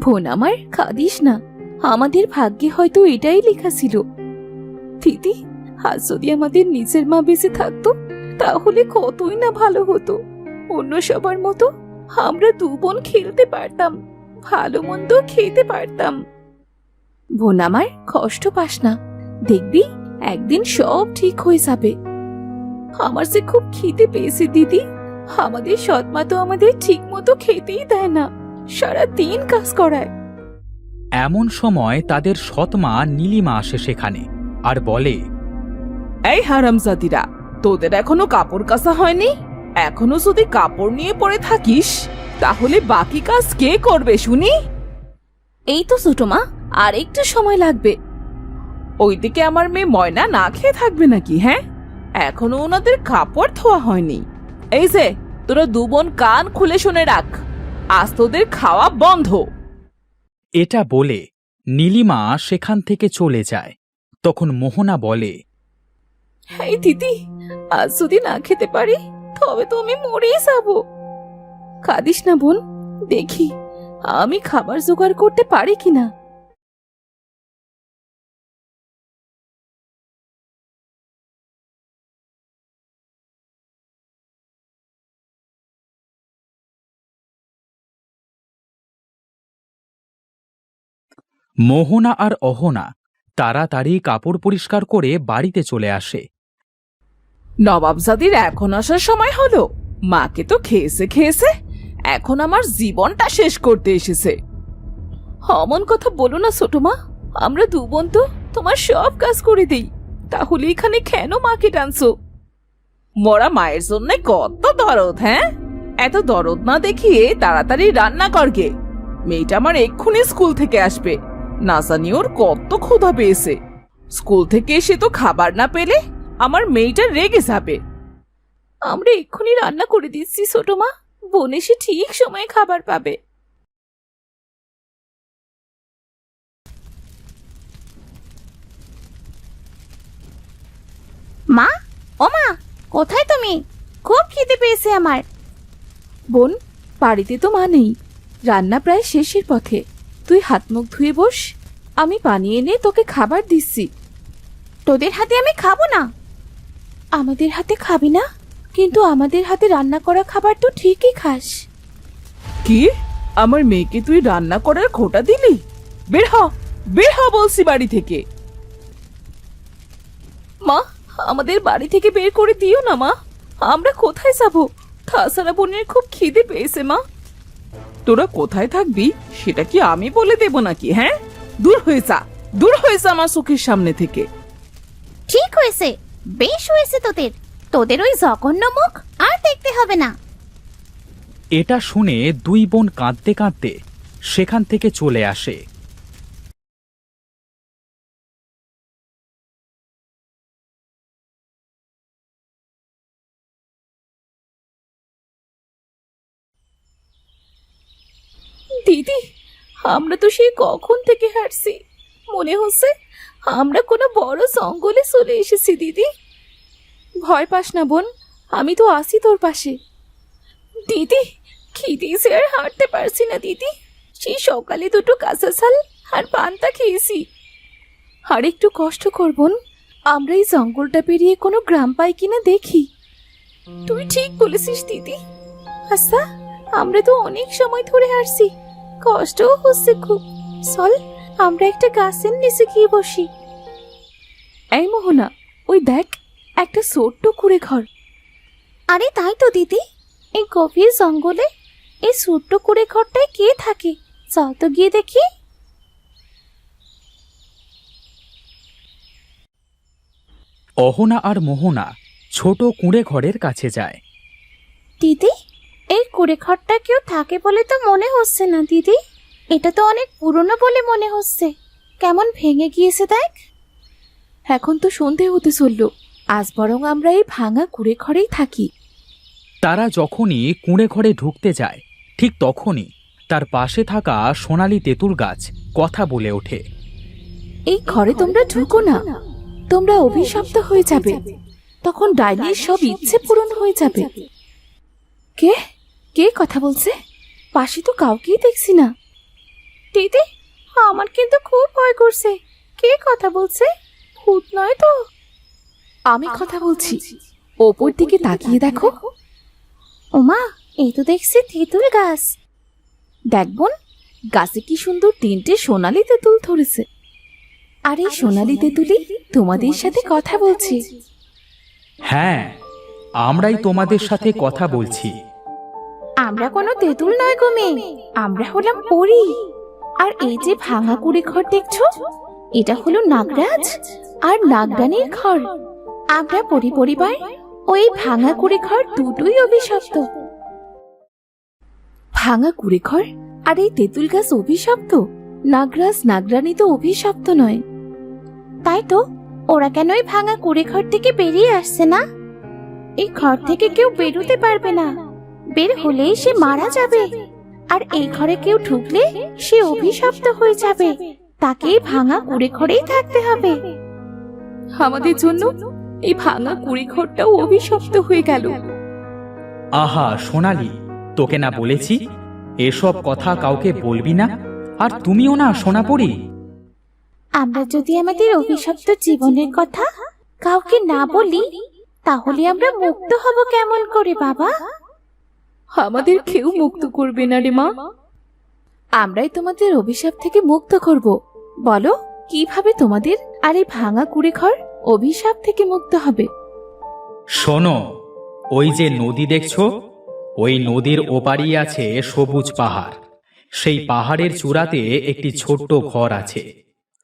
বোন আমার, কাঁদিস না। আমাদের ভাগ্যে হয়তো এটাই লেখা ছিল। দিদি, আজ যদি আমাদের নিজের মা বেঁচে থাকতো তাহলে কতই না ভালো হতো। অন্য সবার মতো আমরা দু বোন খেলতে পারতাম, ভালো মন্দ খেতে পারতাম। বোন আমার, কষ্ট পাস না, দেখবি একদিন সব ঠিক হয়ে যাবে। আমার যে খুব খিদে পেয়েছে দিদি। আমাদের সৎমা তো আমাদের ঠিক মতো খেতেই দেয় না, সারা দিন কাজ করায়। এমন সময় তাদের সৎমা নীলিমা আসে সেখানে আর বলে, এই হারামজাদিরা, তোদের এখনো কাপড় কাচা হয়নি? এখনো যদি কাপড় নিয়ে পড়ে থাকিস তাহলে বাকি কাজ কে করবে শুনি? এই তো ছোট মা, আর একটু সময় লাগবে। ওইদিকে আমার মেয়ে ময়না না খেয়ে থাকবে নাকি? হ্যাঁ, এখনো ওনাদের কাপড় ধোয়া হয়নি। এই যে তোরা দু বোন কান খুলে শুনে রাখ, আজ তোদের খাওয়া বন্ধ। এটা বলে নীলিমা সেখান থেকে চলে যায়। তখন মোহনা বলে, এই দিদি, আজ যদি না খেতে পারি তবে তো আমি মরেই যাব। কাঁদিস না বোন, দেখি আমি খাবার জোগাড় করতে পারি কিনা। মোহনা আর অহনা তাড়াতাড়ি কাপড় পরিষ্কার করে বাড়িতে চলে আসে। নবাবজাদির এখন আসার সময় হলো? মাকে তো খেয়েছে খেয়েছে, এখন আমার জীবনটা শেষ করতে এসেছে। অমন কথা বলো না ছোট মা, আমরা দু বোন তো তোমার সব কাজ করে দেই, তাহলে এখানে কেন মাকে টানছো? মরা মায়ের জন্য কত দরদ। হ্যাঁ, এত দরদ না দেখিয়ে তাড়াতাড়ি রান্না করগে। মেয়েটা আমার এক্ষুনি স্কুল থেকে আসবে, না জানি ওর কত ক্ষুধা পেয়েছে। স্কুল থেকে এসে তো খাবার না পেলে আমার মেয়েটা রেগে যাবে। আমরা এক্ষুনি রান্না করে দিচ্ছি ছোট মা, বোন এসে ঠিক সময়ে খাবার পাবে। মা, ও মা, কোথায় তুমি? খুব খিদে পেয়েছে আমার। বোন, বাড়িতে তো মা নেই, রান্না প্রায় শেষের পথে। তুই হাত মুখ ধুয়ে বস, আমি পানি এনে তোকে খাবার দিচ্ছি। তোদের হাতে আমি খাবো না। আমাদের হাতে খাবি না, কিন্তু আমাদের হাতে রান্না করা খাবার তো ঠিকই খাস। কি, আমার মেয়েকে তুই রান্না করার খোটা দিলি? বের হ, বের হ বলছি বাড়ি থেকে। মা, আমাদের বাড়ি থেকে বের করে দিও না মা, আমরা কোথায় যাব? তাছাড়া বোনের খুব খিদে পেয়েছে মা। তোরা কোথায় থাকবি সেটা কি আমি বলে দেব নাকি? হ্যাঁ, দূর হয়ে যা, দূর হয়ে যা আমার চোখের সামনে থেকে। ঠিক হয়েছে, বেশ হয়েছে তোদের। তোদের ওই জঘন্য মুখ আর দেখতে হবে না। এটা শুনে দুই বোন কাঁদতে কাঁদতে সেখান থেকে চলে আসে। দিদি, আমরা তো সেই কখন থেকে হাঁটছি, মনে হচ্ছে আমরা কোনো বড় জঙ্গলে চলে এসেছি। দিদি, ভয় পাস না বোন, আমি তো আছি তোর পাশে। দিদি, খিদেছে আর হাঁটতে পারছি না দিদি। সেই সকালে দুটো কাঁচা ঝাল আর পান্তা খেয়েছি। আর একটু কষ্ট কর বোন, আমরা এই জঙ্গলটা পেরিয়ে কোনো গ্রাম পাই কিনা দেখি। তুই ঠিক বলেছিস দিদি। আচ্ছা, আমরা তো অনেক সময় ধরে হাঁটছি, কষ্টও হচ্ছে খুব। চল আমরা একটা গাছের নিচে গিয়ে বসি। এই মোহনা, ওই দেখ, একটা ছোট্ট কুঁড়ে ঘর। আরে তাই তো দিদি, এই গভীর জঙ্গলে এই ছোট্ট কুঁড়ে ঘরটায় কে থাকে? চল তো গিয়ে দেখি। অহনা আর মোহনা ছোট কুঁড়ে ঘরের কাছে যায়। দিদি, এই কুঁড়ে ঘরটা কেউ থাকে বলে তো মনে হচ্ছে না দিদি। এটা তো অনেক পুরনো বলে মনে হচ্ছে, কেমন ভেঙে গিয়েছে দেখ। এখন তো সন্ধে হতে চলল, আজ বরং আমরা এই ভাঙা কুঁড়ে ঘরেই থাকি। তারা যখনই কুঁড়ে ঘরে ঢুকতে যায় ঠিক তখনই তার পাশে থাকা সোনালী তেঁতুল গাছ কথা বলে ওঠে। এই ঘরে তোমরা ঢুকো না, তোমরা অভিশপ্ত হয়ে যাবে, তখন ডাইনির সব ইচ্ছে পূরণ হয়ে যাবে। কে কে কথা বলছে? পাশে তো কাউকেই দেখছি না। দিদি, আমার কিন্তু খুব ভয় করছে। কে কথা বলছে? ভূত নয় তো? আমি কথা বলছি, ওপর দিকে তাকিয়ে দেখো। ওমা, এই তো দেখছি তেঁতুল গাছ। দেখ বোন, গাছে কি সুন্দর 3টে সোনালী তেঁতুল ধরেছে। আর এই সোনালী তেঁতুলি তোমাদের সাথে কথা বলছে। হ্যাঁ, আমরাই তোমাদের সাথে কথা বলছি। আমরা কোনো তেঁতুল নয় গো মেয়ে, আমরা হলাম পরী। আর এই যে ভাঙা কুড়ে ঘর দেখছো, এটা হলো নাগরাজ আর নাগরানীর ঘর। আমরা পরী পরিবার, ওই ভাঙা কুড়ে ঘর দুটোই অভিশপ্ত। ভাঙা কুড়ে ঘর আর এই তেঁতুল গাছ অভিশপ্ত? নাগরাজ নাগরানী তো অভিশপ্ত নয়। তাই তো, ওরা কেন ওই ভাঙা কুড়ে ঘর থেকে বেরিয়ে আসছে না? এই ঘর থেকে কেউ বেরোতে পারবে না, বের হলেই সে মারা যাবে। আর এই ঘরে কেউ ঢুকলে সে অভিশপ্ত হয়ে যাবে, তাকে এই ভাঙা কুড়ে ঘরেই থাকতে হবে। আমাদের জন্য এই ভাঙা কুড়ে ঘরটাও অভিশপ্ত হয়ে গেল। আহা সোনালি, তোকে না বলেছি এসব কথা কাউকে বলবি না? আর তুমিও না সোনাপরি। আমরা যদি আমাদের অভিশপ্ত জীবনের কথা কাউকে না বলি, তাহলে আমরা মুক্ত হব কেমন করে বাবা? আমাদের কেউ মুক্ত করবে না রে মা। আমরাই তোমাদের অভিশাপ থেকে মুক্ত করব। বলো, কিভাবে তোমাদের আর এই ভাঙা কুড়ে ঘর অভিশাপ থেকে মুক্ত হবে? শোনো, ওই যে নদী দেখছো, ওই নদীর ওপারেই আছে সবুজ পাহাড়। সেই পাহাড়ের চূড়াতে একটি ছোট্ট ঘর আছে।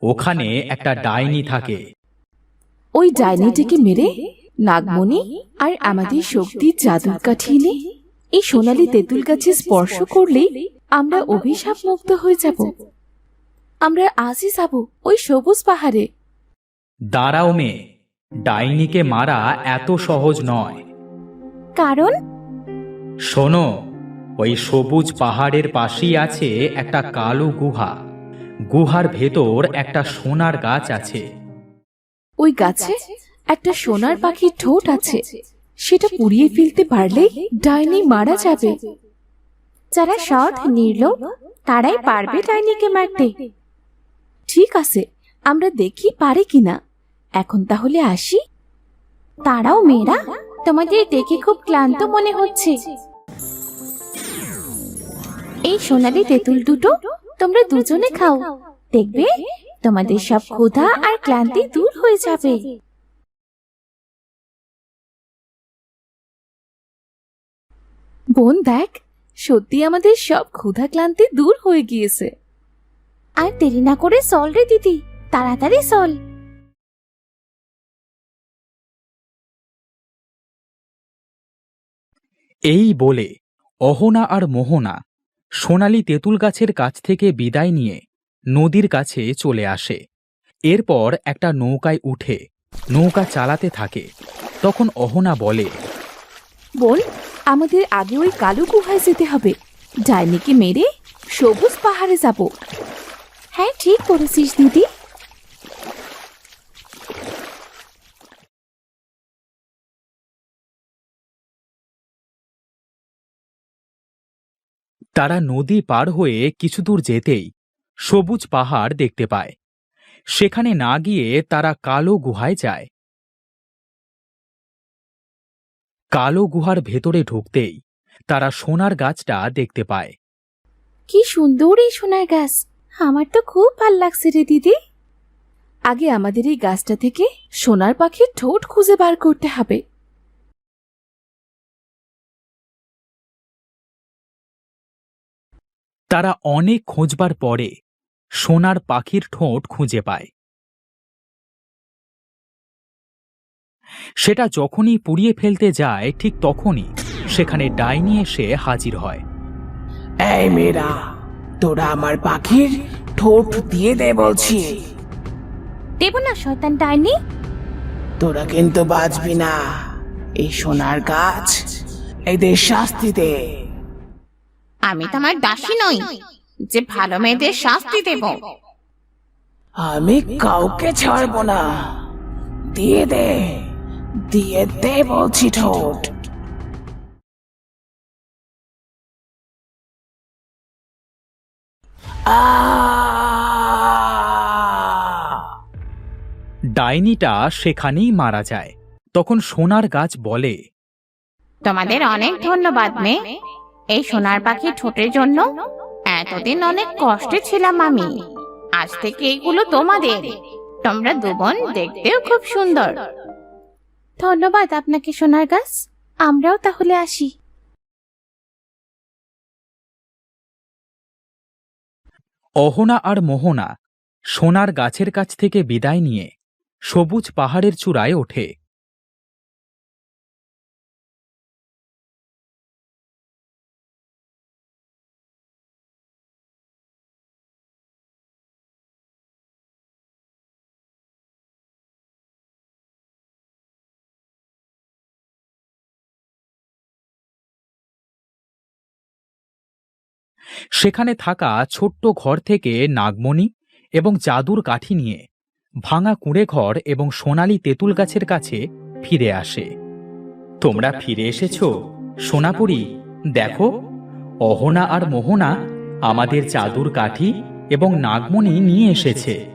ওখানে একটা ডাইনি থাকে। ওই ডাইনিটিকে মেরে নাগমণি আর আমাদের শক্তির জাদুর কাঠি এনে এই সোনালী তেঁতুল গাছে স্পর্শ করলেই আমরা অভিশাপ মুক্ত হয়ে যাব। আমরা আজই যাব ওই সবুজ পাহাড়ে। দাঁড়াও মেয়ে, ডাইনিকে মারা এত সহজ নয়। কারণ শোনো, ওই সবুজ পাহাড়ের পাশেই আছে একটা কালো গুহা। গুহার ভেতর একটা সোনার গাছ আছে। ওই গাছে একটা সোনার পাখির ঠোঁট আছে। সেটা পুড়িয়ে ফেলতে পারলেই ডাইনি মারা যাবে। যারা সৎ নির্লোভ, তারাই পারবে ডাইনিকে মারতে। ঠিক আছে, আমরা দেখি পারি কিনা। এখন তাহলে আসি। তারাও মেয়েরা, তোমাদের দেখে খুব ক্লান্ত মনে হচ্ছে। এই সোনালী তেঁতুল দুটো তোমরা দুজনে খাও, দেখবে তোমাদের সব ক্ষুধা আর ক্লান্তি দূর হয়ে যাবে। বোন দেখ, সত্যি আমাদের সব ক্ষুধা ক্লান্তি দূর হয়ে গিয়েছে। আর দেরি না করে চল রে দিদি, তাড়াতাড়ি চল। এই বলে অহনা আর মোহনা সোনালী তেঁতুল গাছের কাছ থেকে বিদায় নিয়ে নদীর কাছে চলে আসে। এরপর একটা নৌকায় উঠে নৌকা চালাতে থাকে। তখন অহনা বলে, বোন, আমাদের আগে ওই কালো গুহায় যেতে হবে। ডাইনিকে মেরে সবুজ পাহাড়ে যাব। হ্যাঁ, ঠিক বলেছিস দিদি। তারা নদী পার হয়ে কিছু দূর যেতেই সবুজ পাহাড় দেখতে পায়। সেখানে না গিয়ে তারা কালো গুহায় যায়। কালো গুহার ভেতরে ঢুকতেই তারা সোনার গাছটা দেখতে পায়। কি সুন্দর এই সোনার গাছ! আমার তো খুব ভাল লাগছে রে দিদি। আগে আমাদের এই গাছটা থেকে সোনার পাখির ঠোঁট খুঁজে বার করতে হবে। তারা অনেক খোঁজবার পরে সোনার পাখির ঠোঁট খুঁজে পায়। সেটা যখনই পুড়িয়ে ফেলতে যায়, ঠিক তখনই সেখানে ডাইনি এসে হাজির হয়। এই মেয়েরা, তোরা আমার পাখির ঠোঁট দিয়ে দে বলছি। দেব না শয়তান ডাইনি। তোরা কিন্তু বাঁচবি না। এই সোনার গাছ এদের শাস্তি দে। আমি তোমার দাসী নই যে ভালো মেয়েদের শাস্তি দেব। আমি কাউকে ছাড়বো না। দিয়ে দে, দিয়ে দে বলছি ঠোঁট। ডাইনিটা সেখানেই মারা যায়। তখন সোনার গাছ বলে, তোমাদের অনেক ধন্যবাদ মেয়ে, এই সোনার পাখি ঠোঁটের জন্য এতদিন অনেক কষ্টে ছিলাম আমি। আজ থেকে এইগুলো তোমাদের। তোমরা দুবোন দেখতেও খুব সুন্দর। ধন্যবাদ আপনাকে সোনার গাছ। আমরাও তাহলে আসি। অহনা আর মোহনা সোনার গাছের কাছ থেকে বিদায় নিয়ে সবুজ পাহাড়ের চূড়ায় ওঠে। সেখানে থাকা ছোট্ট ঘর থেকে নাগমণি এবং জাদুর কাঠি নিয়ে ভাঙা কুঁড়ে ঘর এবং সোনালী তেঁতুল গাছের কাছে ফিরে আসে। তোমরা ফিরে এসেছো সোনাপুরী। দেখো, অহনা আর মোহনা আমাদের জাদুর কাঠি এবং নাগমণি নিয়ে এসেছে।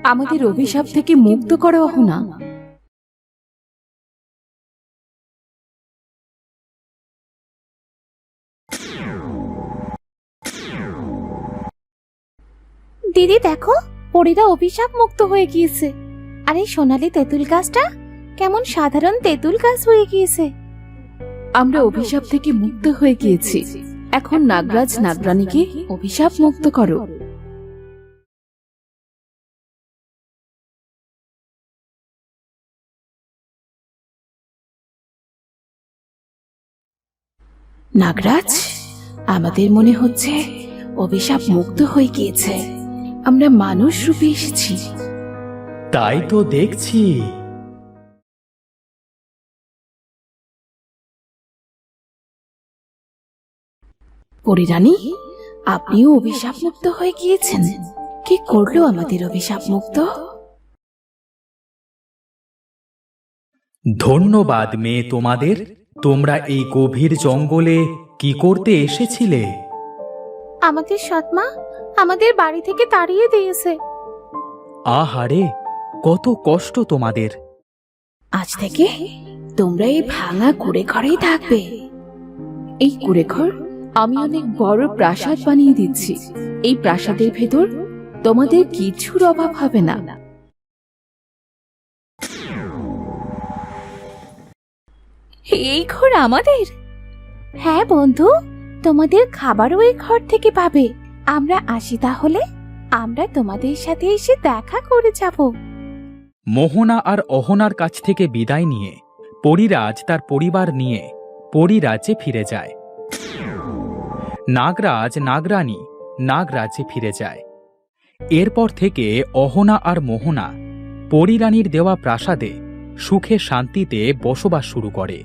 আমাদের অভিশাপ থেকে মুক্ত করো অহনা। দিদি দেখো, পরীরা অভিশাপ মুক্ত হয়ে গিয়েছে। আর এই সোনালী তেঁতুল গাছটা কেমন সাধারণ তেঁতুল গাছ হয়ে গিয়েছে। আমরা অভিশাপ থেকে মুক্ত হয়ে গিয়েছি। এখন নাগরাজ নাগরানীকে অভিশাপ মুক্ত করো। নাগরাজ, আমাদের মনে হচ্ছে অভিশাপ মুক্ত হয়ে গিয়েছে। আমরা মানুষ রূপে এসেছি। তাই তো দেখছি। পরিরানী, আপনিও অভিশাপ মুক্ত হয়ে গিয়েছেন। কি করলো আমাদের অভিশাপ মুক্ত? ধন্যবাদ মেয়ে তোমাদের। তোমরা এই গভীর জঙ্গলে কি করতে এসেছিলে? আমাদের সৎমা আমাদের বাড়ি থেকে তাড়িয়ে দিয়েছে। আহারে, কত কষ্ট তোমাদের। আজ থেকে তোমরা এই ভাঙা কুড়ে ঘরেই থাকবে। এই কুড়ে ঘর আমি অনেক বড় প্রাসাদ বানিয়ে দিচ্ছি। এই প্রাসাদের ভেতর তোমাদের কিছুর অভাব হবে না। এই ঘর আমাদের? হ্যাঁ বন্ধু, তোমাদের খাবারও এই ঘর থেকে পাবে। আমরা আসি তাহলে। আমরা তোমাদের সাথে এসে দেখা করে যাব। মোহনা আর অহনার কাছ থেকে বিদায় নিয়ে পরিরাজ তার পরিবার নিয়ে পরিরাজ্যে ফিরে যায়। নাগরাজ নাগরানী নাগরাজ্যে ফিরে যায়। এরপর থেকে অহনা আর মোহনা পরিরানীর দেওয়া প্রাসাদে সুখে শান্তিতে বসবাস শুরু করে।